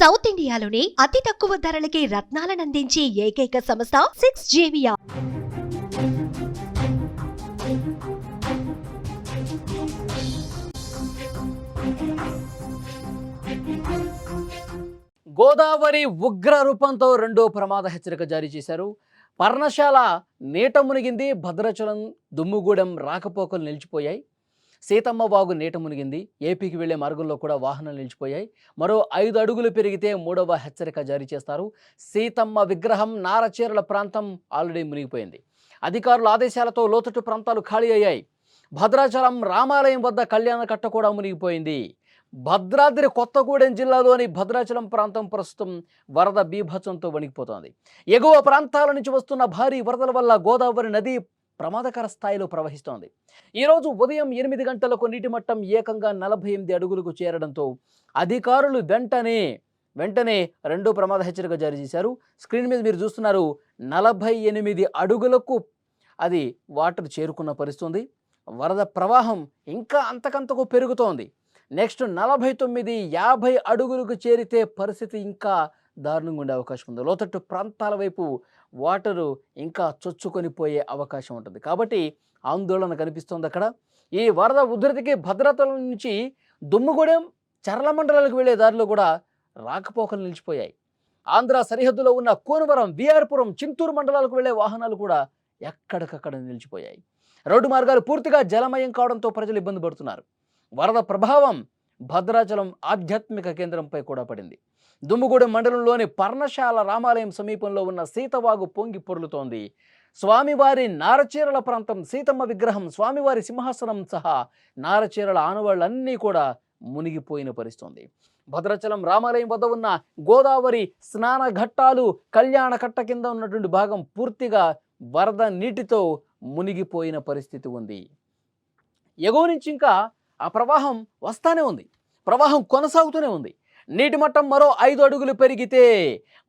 South ఇండియాలోని అతి తక్కువ ధరలకి రత్నాలనందించే ఏకైక సంస్థ 6JVR. గోదావరి ఉగ్ర రూపంతో రెండో ప్రమాద హెచ్చరిక జారీ చేశారు. పర్ణశాల నీట మునిగింది. భద్రాచలం దుమ్ముగూడెం రాకపోకలు నిలిచిపోయాయి. సీతమ్మ వాగు నీట మునిగింది. ఏపీకి వెళ్లే మార్గంలో కూడా వాహనాలు నిలిచిపోయాయి. మరో 5 అడుగులు పెరిగితే మూడవ హెచ్చరిక జారీ చేస్తారు. సీతమ్మ విగ్రహం నారచీరల ప్రాంతం ఆల్రెడీ మునిగిపోయింది. అధికారుల ఆదేశాలతో లోతట్టు ప్రాంతాలు ఖాళీ అయ్యాయి. భద్రాచలం రామాలయం వద్ద కళ్యాణ కట్ట కూడా మునిగిపోయింది. భద్రాద్రి కొత్తగూడెం జిల్లాలోని భద్రాచలం ప్రాంతం ప్రస్తుతం వరద బీభత్సంతో వణికిపోతోంది. ఎగువ ప్రాంతాల నుంచి వస్తున్న భారీ వరదల వల్ల గోదావరి నది ప్రమాదకర స్థాయిలో ప్రవహిస్తోంది. ఈరోజు ఉదయం 8 గంటలకు నీటి మట్టం ఏకంగా 48 అడుగులకు చేరడంతో అధికారులు వెంటనే రెండో ప్రమాద హెచ్చరిక జారీ చేశారు. స్క్రీన్ మీద మీరు చూస్తున్నారు, 48 అడుగులకు అది వాటర్ చేరుకున్న పరిస్థితి. వరద ప్రవాహం ఇంకా అంతకంతకు పెరుగుతోంది. నెక్స్ట్ 49, 50 అడుగులకు చేరితే పరిస్థితి ఇంకా దారుణంగా ఉండే అవకాశం ఉంది. లోతట్టు ప్రాంతాల వైపు వాటరు ఇంకా చొచ్చుకొని పోయే అవకాశం ఉంటుంది. కాబట్టి ఆందోళన కనిపిస్తోంది అక్కడ. ఈ వరద ఉధృతికి భద్రాచలం నుంచి దుమ్ముగూడెం, చర్ల మండలాలకు వెళ్లే దారిలో కూడా రాకపోకలు నిలిచిపోయాయి. ఆంధ్ర సరిహద్దులో ఉన్న కోనవరం, విఆర్పురం, చింతూరు మండలాలకు వెళ్లే వాహనాలు కూడా ఎక్కడికక్కడ నిలిచిపోయాయి. రోడ్డు మార్గాలు పూర్తిగా జలమయం కావడంతో ప్రజలు ఇబ్బంది పడుతున్నారు. వరద ప్రభావం భద్రాచలం ఆధ్యాత్మిక కేంద్రంపై కూడా పడింది. దుమ్ముగూడెం మండలంలోని పర్ణశాల రామాలయం సమీపంలో ఉన్న సీతవాగు పొంగి పొర్లుతోంది. స్వామివారి నారచీరల ప్రాంతం, సీతమ్మ విగ్రహం, స్వామివారి సింహాసనం సహా నారచీరల ఆనవాళ్లన్నీ కూడా మునిగిపోయిన పరిస్థితి. భద్రాచలం రామాలయం వద్ద ఉన్న గోదావరి స్నాన ఘట్టాలు, కళ్యాణ కట్ట కింద ఉన్నటువంటి భాగం పూర్తిగా వరద నీటితో మునిగిపోయిన పరిస్థితి ఉంది. ఎగువ నుంచి ఇంకా ఆ ప్రవాహం వస్తానే ఉంది. ప్రవాహం కొనసాగుతూనే ఉంది. నీటి మట్టం మరో 5 అడుగులు పెరిగితే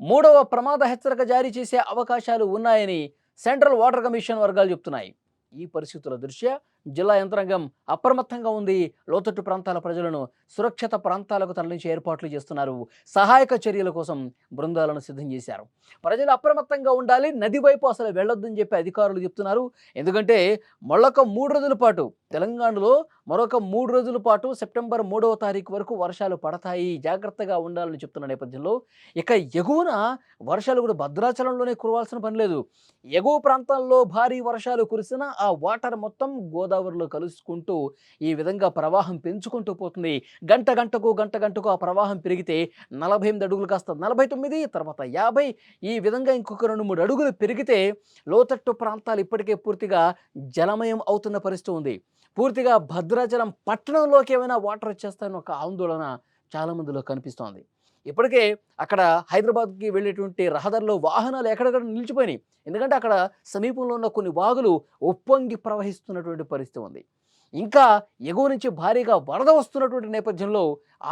మూడవ ప్రమాద హెచ్చరిక జారీ చేసే అవకాశాలు ఉన్నాయని సెంట్రల్ వాటర్ కమిషన్ వర్గాలు చెప్తున్నాయి. ఈ పరిస్థితుల దృష్ట్యా జిల్లా యంత్రాంగం అప్రమత్తంగా ఉంది. లోతట్టు ప్రాంతాల ప్రజలను సురక్షిత ప్రాంతాలకు తరలించే ఏర్పాట్లు చేస్తున్నారు. సహాయక చర్యల కోసం బృందాలను సిద్ధం చేశారు. ప్రజలు అప్రమత్తంగా ఉండాలి, నది వైపు అసలు వెళ్ళొద్దని చెప్పి అధికారులు చెప్తున్నారు. ఎందుకంటే మరొక 3 రోజుల పాటు తెలంగాణలో మరొక 3 రోజుల పాటు సెప్టెంబర్ 3వ తారీఖు వరకు వర్షాలు పడతాయి, జాగ్రత్తగా ఉండాలని చెప్తున్న నేపథ్యంలో ఇక ఎగువన వర్షాలు కూడా భద్రాచలంలోనే కురవాల్సిన పని లేదు. ఎగువ ప్రాంతాల్లో భారీ వర్షాలు కురిసిన ఆ వాటర్ మొత్తం గోదావరిలో కలుసుకుంటూ ఈ విధంగా ప్రవాహం పెంచుకుంటూ పోతుంది. గంట గంటకు ఆ ప్రవాహం పెరిగితే 48 అడుగులు కాస్త 49, తర్వాత 50, ఈ విధంగా ఇంకొక 2-3 అడుగులు పెరిగితే లోతట్టు ప్రాంతాలు ఇప్పటికే పూర్తిగా జలమయం అవుతున్న పరిస్థితి ఉంది. పూర్తిగా భద్రాచలం పట్టణంలోకి ఏమైనా వాటర్ వచ్చేస్తాయని ఒక ఆందోళన చాలా మందిలో కనిపిస్తోంది. ఇప్పటికే అక్కడ హైదరాబాద్కి వెళ్ళేటువంటి రహదారిలో వాహనాలు ఎక్కడెక్కడ నిలిచిపోయినాయి. ఎందుకంటే అక్కడ సమీపంలో ఉన్న కొన్ని వాగులు ఉప్పొంగి ప్రవహిస్తున్నటువంటి పరిస్థితి ఉంది. ఇంకా ఎగువ నుంచి భారీగా వరద వస్తున్నటువంటి నేపథ్యంలో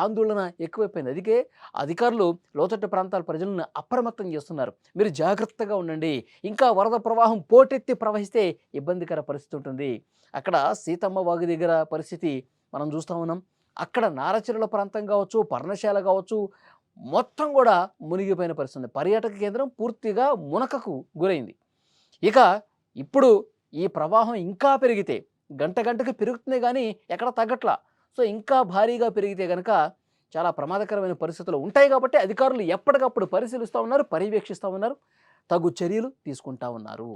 ఆందోళన ఎక్కువైపోయింది. అందుకే అధికారులు లోతట్టు ప్రాంతాల ప్రజలను అప్రమత్తం చేస్తున్నారు. మీరు జాగ్రత్తగా ఉండండి, ఇంకా వరద ప్రవాహం పోటెత్తి ప్రవహిస్తే ఇబ్బందికర పరిస్థితి ఉంటుంది. అక్కడ సీతమ్మ వాగు దగ్గర పరిస్థితి మనం చూస్తూ ఉన్నాం. అక్కడ నారచీరల ప్రాంతం కావచ్చు, పర్ణశాల కావచ్చు, మొత్తం కూడా మునిగిపోయిన పరిస్థితి. పర్యాటక కేంద్రం పూర్తిగా మునకకు గురైంది. ఇక ఇప్పుడు ఈ ప్రవాహం ఇంకా పెరిగితే గంటకు పెరుగుతుంది కానీ ఎక్కడ తగ్గట్లా. సో ఇంకా భారీగా పెరిగితే కనుక చాలా ప్రమాదకరమైన పరిస్థితులు ఉంటాయి. కాబట్టి అధికారులు ఎప్పటికప్పుడు పరిశీలిస్తూ ఉన్నారు, పర్యవేక్షిస్తూ ఉన్నారు, తగు చర్యలు తీసుకుంటా ఉన్నారు.